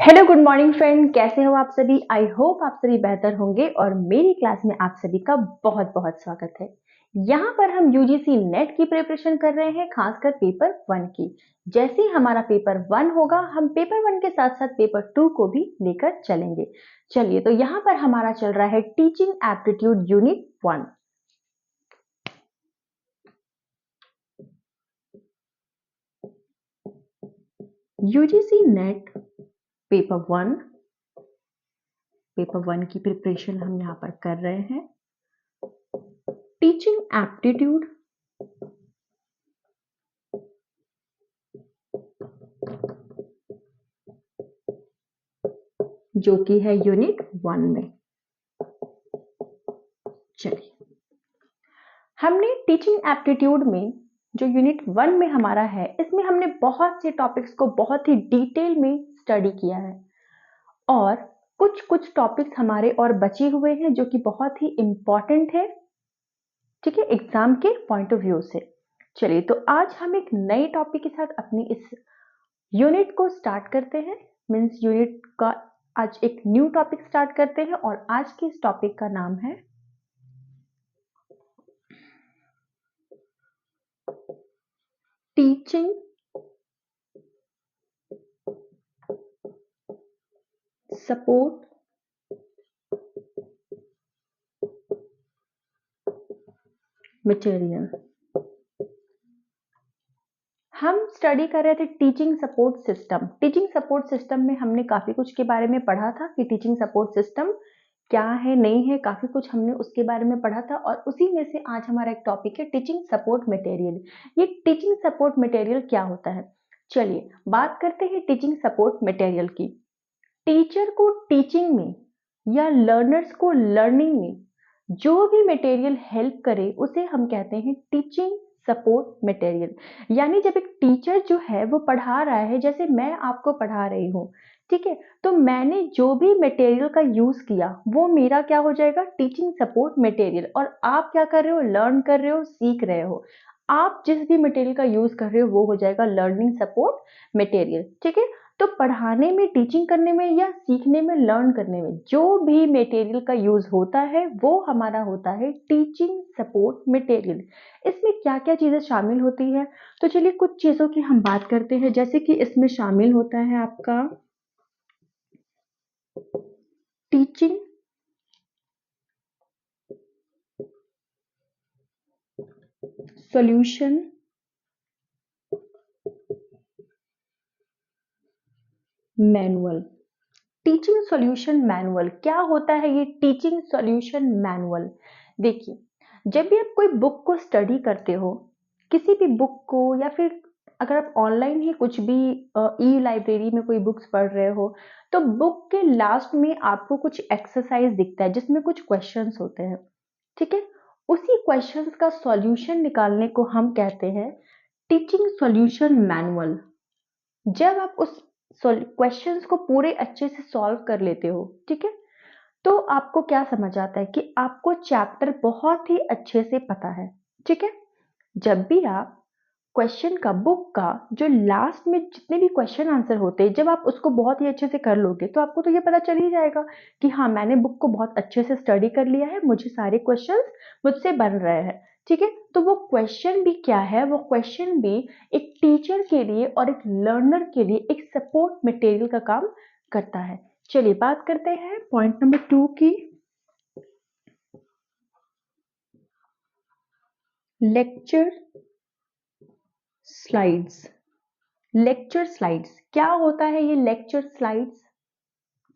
Hello good morning friend, कैसे हो आप सभी। आई होप आप सभी बेहतर होंगे और मेरी क्लास में आप सभी का बहुत बहुत स्वागत है। यहाँ पर हम यूजीसी नेट की प्रिपरेशन कर रहे हैं, खासकर पेपर 1 की। जैसे ही हमारा पेपर 1 होगा, हम पेपर 1 के साथ साथ पेपर 2 को भी लेकर चलेंगे। चलिए, तो यहाँ पर हमारा चल रहा है teaching aptitude unit 1। UGC net paper 1 की प्रिपरेशन हम यहाँ पर कर रहे हैं। टीचिंग एप्टीट्यूड जो कि है यूनिट 1 में। चलिए, हमने टीचिंग एप्टीट्यूड में जो यूनिट 1 में हमारा है, इसमें हमने बहुत से टॉपिक्स को बहुत ही डिटेल में स्टडी किया है और कुछ कुछ टॉपिक्स हमारे और बचे हुए हैं जो कि बहुत ही इंपॉर्टेंट है, ठीक है, एग्जाम के पॉइंट ऑफ व्यू से। चलिए, तो आज हम एक नए टॉपिक के साथ अपनी इस यूनिट को स्टार्ट करते हैं। मीन्स यूनिट का आज एक न्यू टॉपिक स्टार्ट करते हैं और आज के इस टॉपिक का नाम है टीचिंग सपोर्ट मटेरियल। हम स्टडी कर रहे थे teaching support system. Teaching support system में हमने काफी कुछ के बारे में पढ़ा था कि टीचिंग सपोर्ट सिस्टम क्या है, नहीं है, काफी कुछ हमने उसके बारे में पढ़ा था और उसी में से आज हमारा एक टॉपिक है टीचिंग सपोर्ट मटेरियल। ये टीचिंग सपोर्ट मटेरियल क्या होता है, चलिए बात करते हैं टीचिंग सपोर्ट मटेरियल की। टीचर को टीचिंग में या लर्नर्स को लर्निंग में जो भी मटेरियल हेल्प करे उसे हम कहते हैं टीचिंग सपोर्ट मटेरियल। यानी जब एक टीचर जो है वो पढ़ा रहा है, जैसे मैं आपको पढ़ा रही हूँ, ठीक है, तो मैंने जो भी मटेरियल का यूज किया वो मेरा क्या हो जाएगा, टीचिंग सपोर्ट मटेरियल। और आप क्या कर रहे हो, लर्न कर रहे हो, सीख रहे हो। आप जिस भी मटेरियल का यूज कर रहे हो वो हो जाएगा लर्निंग सपोर्ट मटेरियल, ठीक है। तो पढ़ाने में, टीचिंग करने में या सीखने में, लर्न करने में जो भी मटेरियल का यूज होता है वो हमारा होता है टीचिंग सपोर्ट मटेरियल। इसमें क्या क्या चीजें शामिल होती है, तो चलिए कुछ चीजों की हम बात करते हैं। जैसे कि इसमें शामिल होता है आपका teaching solution manual. Teaching solution manual क्या होता है, ये टीचिंग सॉल्यूशन मैनुअल। देखिए, जब भी आप कोई बुक को स्टडी करते हो, किसी भी बुक को, या फिर अगर आप ऑनलाइन ही कुछ भी ई लाइब्रेरी में कोई बुक्स पढ़ रहे हो, तो बुक के लास्ट में आपको कुछ एक्सरसाइज दिखता है जिसमें कुछ क्वेश्चंस होते हैं, ठीक है। उसी क्वेश्चंस का सॉल्यूशन निकालने को हम कहते हैं टीचिंग सॉल्यूशन मैनुअल। जब आप उस क्वेश्चंस को पूरे अच्छे से सॉल्व कर लेते हो, ठीक है, तो आपको क्या समझ आता है कि आपको चैप्टर बहुत ही अच्छे से पता है, ठीक है। जब भी आप क्वेश्चन का, बुक का जो लास्ट में जितने भी क्वेश्चन आंसर होते हैं, जब आप उसको बहुत ही अच्छे से कर लोगे तो आपको तो ये पता चल ही जाएगा कि हाँ, मैंने बुक को बहुत अच्छे से स्टडी कर लिया है, मुझे सारे क्वेश्चंस मुझसे बन रहे हैं, ठीक है। तो वो क्वेश्चन भी क्या है, वो क्वेश्चन भी एक टीचर के लिए और एक लर्नर के लिए एक सपोर्ट मटेरियल का काम करता है। चलिए बात करते हैं पॉइंट नंबर 2 की, लेक्चर स्लाइड्स। लेक्चर स्लाइड्स क्या होता है, ये लेक्चर स्लाइड्स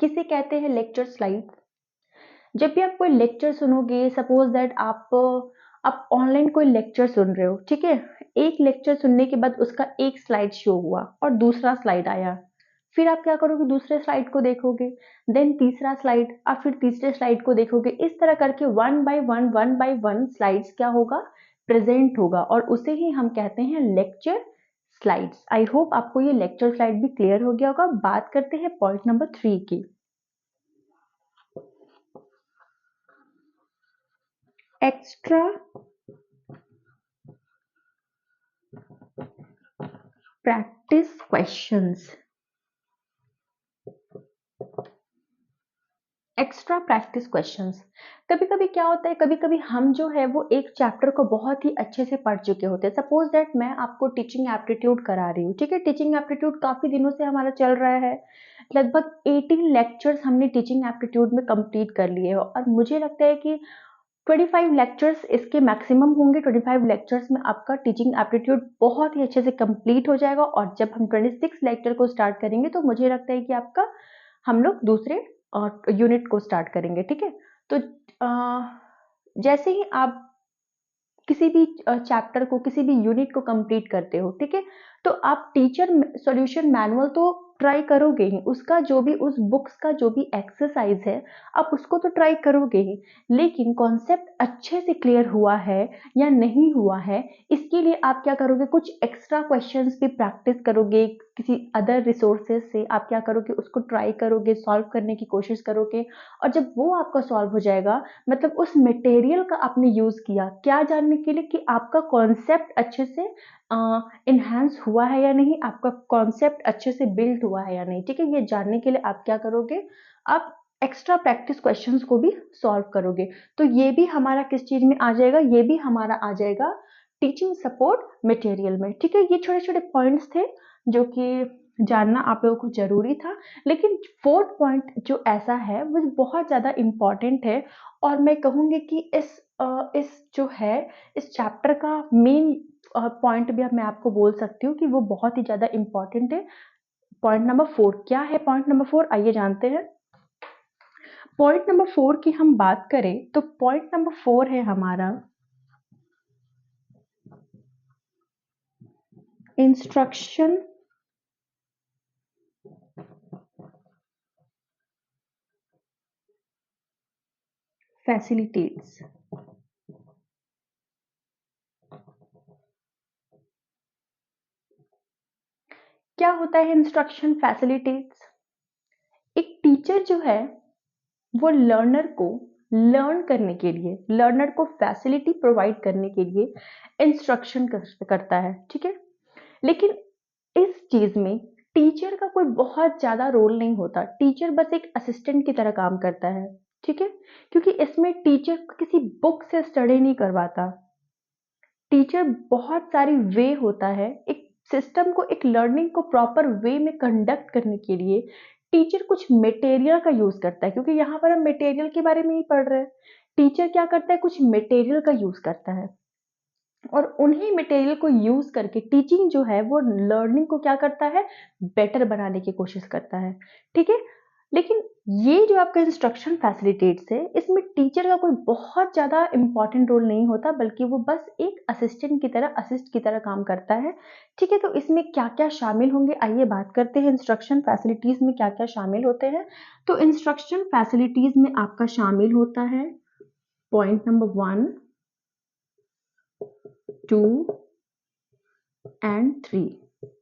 किसे कहते हैं, लेक्चर स्लाइड्स। जब भी आप कोई लेक्चर सुनोगे, सपोज दैट आप ऑनलाइन कोई लेक्चर सुन रहे हो, ठीक है, एक लेक्चर सुनने के बाद उसका एक स्लाइड शो हुआ और दूसरा स्लाइड आया, फिर आप क्या करोगे, दूसरे स्लाइड को देखोगे, देन तीसरा स्लाइड, आप फिर तीसरे स्लाइड को देखोगे। इस तरह करके वन बाय वन स्लाइड्स क्या होगा, प्रेजेंट होगा और उसे ही हम कहते हैं लेक्चर स्लाइड्स। आई होप आपको ये लेक्चर स्लाइड भी क्लियर हो गया होगा। बात करते हैं पॉइंट नंबर 3 की, extra practice questions. Extra practice questions. कभी कभी क्या होता है, कभी कभी हम जो है वो एक चैप्टर को बहुत ही अच्छे से पढ़ चुके होते हैं। सपोज दैट मैं आपको टीचिंग एप्टीट्यूड करा रही हूँ, ठीक है। टीचिंग एप्टीट्यूड काफी दिनों से हमारा चल रहा है। लगभग 18 लेक्चर्स हमने टीचिंग एप्टीट्यूड में कंप्लीट कर लिए हो, और मुझे लगता है कि 25 लेक्चर्स इसके मैक्सिमम होंगे। 25 लेक्चर्स में आपका टीचिंग एप्टीट्यूड बहुत ही अच्छे से कंप्लीट हो जाएगा, और जब हम 26 लेक्चर को स्टार्ट करेंगे तो मुझे लगता है कि आपका हम लोग दूसरे यूनिट को स्टार्ट करेंगे, ठीक है। तो जैसे ही आप किसी भी चैप्टर को, किसी भी यूनिट को कंप्लीट करते हो, ठीक है, तो आप टीचर सॉल्यूशन मैनुअल तो ट्राई करोगे ही। उसका जो भी, उस बुक्स का जो भी एक्सरसाइज है, आप उसको तो ट्राई करोगे ही। लेकिन कॉन्सेप्ट अच्छे से क्लियर हुआ है या नहीं हुआ है, इसके लिए आप क्या करोगे, कुछ एक्स्ट्रा क्वेश्चंस भी प्रैक्टिस करोगे। किसी अदर रिसोर्सेज से आप क्या करोगे, उसको ट्राई करोगे, सॉल्व करने की कोशिश करोगे। और जब वो आपका सॉल्व हो जाएगा, मतलब उस मटेरियल का आपने यूज किया, क्या जानने के लिए कि आपका कॉन्सेप्ट अच्छे से इन्हांस हुआ है या नहीं, आपका कॉन्सेप्ट अच्छे से बिल्ड हुआ है या नहीं, ठीक है। ये जानने के लिए आप क्या करोगे, आप एक्स्ट्रा प्रैक्टिस क्वेश्चंस को भी सॉल्व करोगे। तो ये भी हमारा किस चीज में आ जाएगा, ये भी हमारा आ जाएगा टीचिंग सपोर्ट मटेरियल में, ठीक है। ये छोटे छोटे पॉइंट्स थे जो कि जानना आप लोगों को जरूरी था। लेकिन फोर्थ पॉइंट जो ऐसा है वो बहुत ज्यादा इंपॉर्टेंट है, और मैं कहूंगी कि इस जो है, इस चैप्टर का मेन पॉइंट भी अब मैं आपको बोल सकती हूँ कि वो बहुत ही ज्यादा इंपॉर्टेंट है। पॉइंट नंबर 4 क्या है? पॉइंट नंबर 4 आइए जानते हैं। पॉइंट नंबर 4 की हम बात करें तो पॉइंट नंबर 4 है हमारा इंस्ट्रक्शन फैसिलिटेट्स। क्या होता है इंस्ट्रक्शन फैसिलिटेट्स? एक टीचर जो है वो लर्नर को लर्न करने के लिए, लर्नर को फैसिलिटी प्रोवाइड करने के लिए इंस्ट्रक्शन करता है, ठीक है। लेकिन इस चीज में टीचर का कोई बहुत ज्यादा रोल नहीं होता। टीचर बस एक असिस्टेंट की तरह काम करता है, ठीक है। क्योंकि इसमें टीचर किसी बुक से स्टडी नहीं करवाता। टीचर बहुत सारी वे होता है, एक सिस्टम को, एक लर्निंग को प्रॉपर वे में कंडक्ट करने के लिए टीचर कुछ मटेरियल का यूज करता है। क्योंकि यहाँ पर हम मटेरियल के बारे में ही पढ़ रहे हैं। टीचर क्या करता है, कुछ मटेरियल का यूज करता है, और उन्हीं मटेरियल को यूज करके टीचिंग जो है वो लर्निंग को क्या करता है, बेटर बनाने की कोशिश करता है, ठीक है। लेकिन ये जो आपका इंस्ट्रक्शन फैसिलिटेट्स है, इसमें टीचर का कोई बहुत ज्यादा इंपॉर्टेंट रोल नहीं होता, बल्कि वो बस एक असिस्टेंट की तरह, असिस्ट की तरह काम करता है, ठीक है। तो इसमें क्या क्या शामिल होंगे, आइए बात करते हैं इंस्ट्रक्शन फैसिलिटीज में क्या क्या शामिल होते हैं। तो इंस्ट्रक्शन फैसिलिटीज में आपका शामिल होता है point number 1, 2 and 3।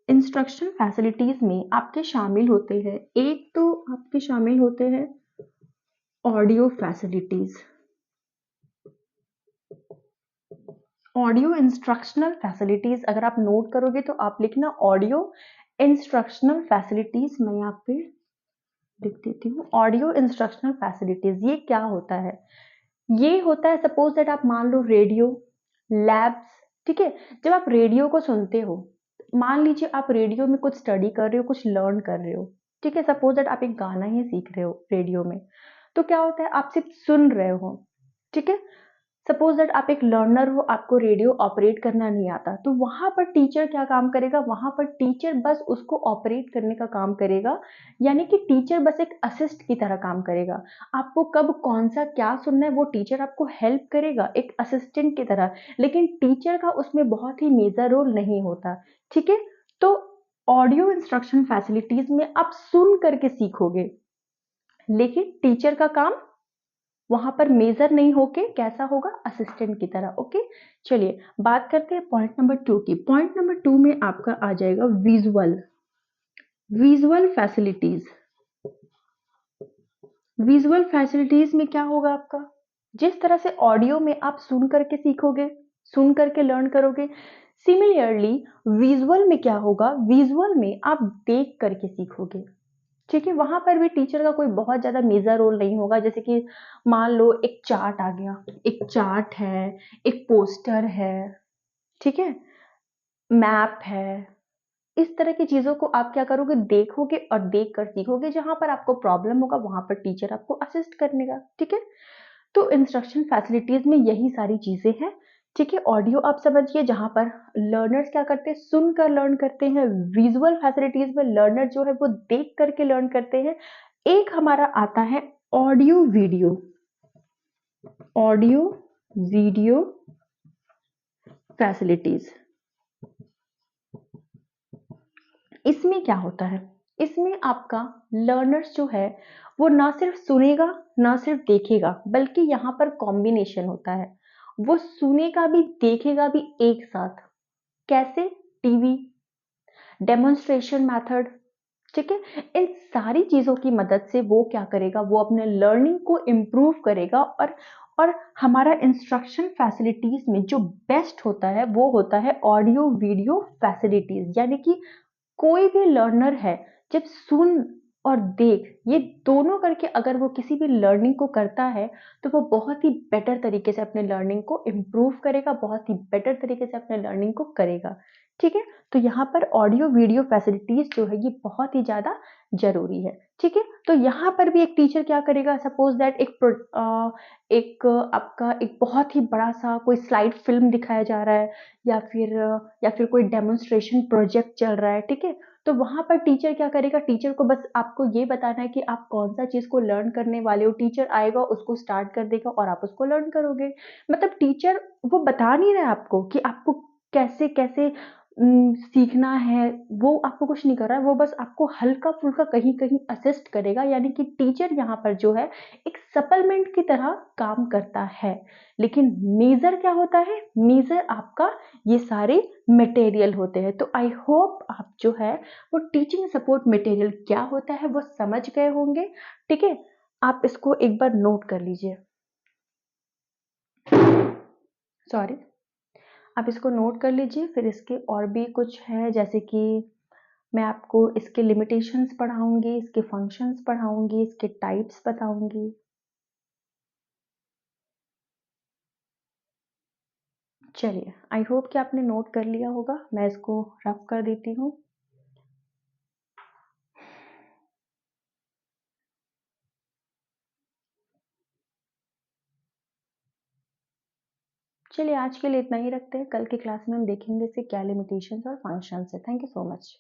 Instruction facilities में आपके शामिल होते हैं, एक तो आपके शामिल होते हैं audio facilities. Audio instructional facilities, अगर आप नोट करोगे तो आप लिखना ऑडियो इंस्ट्रक्शनल फैसिलिटीज। मैं यहाँ पे लिख देती हूँ ऑडियो इंस्ट्रक्शनल फैसिलिटीज। ये क्या होता है? ये होता है, सपोज दैट आप मान लो रेडियो, लैब्स, ठीक है। जब आप रेडियो को सुनते हो, मान लीजिए आप रेडियो में कुछ स्टडी कर रहे हो, कुछ लर्न कर रहे हो, ठीक है। सपोज दैट आप एक गाना ही सीख रहे हो रेडियो में, तो क्या होता है, आप सिर्फ सुन रहे हो, ठीक है। सपोज दैट आप एक लर्नर हो, आपको रेडियो ऑपरेट करना नहीं आता, तो वहां पर टीचर क्या काम करेगा, वहां पर टीचर बस उसको ऑपरेट करने का काम करेगा। यानी कि टीचर बस एक असिस्ट की तरह काम करेगा। आपको कब कौन सा क्या सुनना है वो टीचर आपको हेल्प करेगा एक असिस्टेंट की तरह, लेकिन टीचर का उसमें बहुत ही मेजर रोल नहीं होता, ठीक है। तो ऑडियो इंस्ट्रक्शन फैसिलिटीज में आप सुन करके सीखोगे, लेकिन टीचर का काम वहां पर मेजर नहीं होके कैसा होगा, असिस्टेंट की तरह, ओके। चलिए बात करते हैं पॉइंट नंबर 2 की। पॉइंट नंबर 2 में आपका आ जाएगा visual, visual facilities. Visual facilities में क्या होगा आपका, जिस तरह से ऑडियो में आप सुन करके सीखोगे, सुन करके लर्न करोगे, सिमिलरली विजुअल में क्या होगा, विजुअल में आप देख करके सीखोगे। ठीक है, वहां पर भी टीचर का कोई बहुत ज्यादा मेजर रोल नहीं होगा। जैसे कि मान लो एक चार्ट आ गया, एक चार्ट है, एक पोस्टर है, ठीक है, मैप है, इस तरह की चीजों को आप क्या करोगे, देखोगे और देख कर सीखोगे। जहां पर आपको प्रॉब्लम होगा वहां पर टीचर आपको असिस्ट करने का। ठीक है, तो इंस्ट्रक्शन फैसिलिटीज में यही सारी चीजें हैं। ठीक है, ऑडियो आप समझिए, जहां पर लर्नर्स क्या करते हैं, सुनकर लर्न करते हैं। विजुअल फैसिलिटीज में लर्नर जो है वो देख करके लर्न करते हैं। एक हमारा आता है audio video, audio video facilities. इसमें क्या होता है, इसमें आपका लर्नर्स जो है वो ना सिर्फ सुनेगा ना सिर्फ देखेगा, बल्कि यहाँ पर कॉम्बिनेशन होता है। वो सुनेगा भी देखेगा भी एक साथ। कैसे? TV, demonstration method. ठीक है, इन सारी चीजों की मदद से वो क्या करेगा, वो अपने लर्निंग को इम्प्रूव करेगा। और हमारा इंस्ट्रक्शन फैसिलिटीज में जो बेस्ट होता है वो होता है ऑडियो वीडियो फैसिलिटीज। यानी कि कोई भी लर्नर है, जब सुन और देख ये दोनों करके अगर वो किसी भी लर्निंग को करता है, तो वो बहुत ही बेटर तरीके से अपने लर्निंग को इम्प्रूव करेगा, बहुत ही बेटर तरीके से अपने लर्निंग को करेगा। ठीक है, तो यहाँ पर ऑडियो वीडियो फैसिलिटीज जो है ये बहुत ही ज्यादा जरूरी है। ठीक है, तो यहाँ पर भी एक टीचर क्या करेगा, सपोज दैट एक आपका एक बहुत ही बड़ा सा कोई स्लाइड फिल्म दिखाया जा रहा है, या फिर कोई डेमोन्स्ट्रेशन प्रोजेक्ट चल रहा है। ठीक है, तो वहां पर टीचर क्या करेगा, टीचर को बस आपको ये बताना है कि आप कौन सा चीज को लर्न करने वाले हो। टीचर आएगा, उसको स्टार्ट कर देगा और आप उसको लर्न करोगे। मतलब टीचर वो बता नहीं रहा है आपको कि आपको कैसे कैसे सीखना है, वो आपको कुछ नहीं कर रहा है, वो बस आपको हल्का फुल्का कहीं कहीं असिस्ट करेगा। यानी कि टीचर यहाँ पर जो है एक सप्लीमेंट की तरह काम करता है। लेकिन मेजर क्या होता है, मेजर आपका ये सारे मटेरियल होते हैं। तो आई होप आप जो है वो टीचिंग सपोर्ट मटेरियल क्या होता है वो समझ गए होंगे। ठीक है, आप इसको एक बार नोट कर लीजिए, सॉरी, आप इसको नोट कर लीजिए। फिर इसके और भी कुछ है, जैसे कि मैं आपको इसके लिमिटेशंस पढ़ाऊंगी, इसके फंक्शंस पढ़ाऊंगी, इसके टाइप्स बताऊंगी। चलिए, आई होप कि आपने नोट कर लिया होगा। मैं इसको रफ कर देती हूँ। चलिए, आज के लिए इतना ही रखते हैं। कल की क्लास में हम देखेंगे इसके क्या लिमिटेशंस और फंक्शंस है। Thank you so much.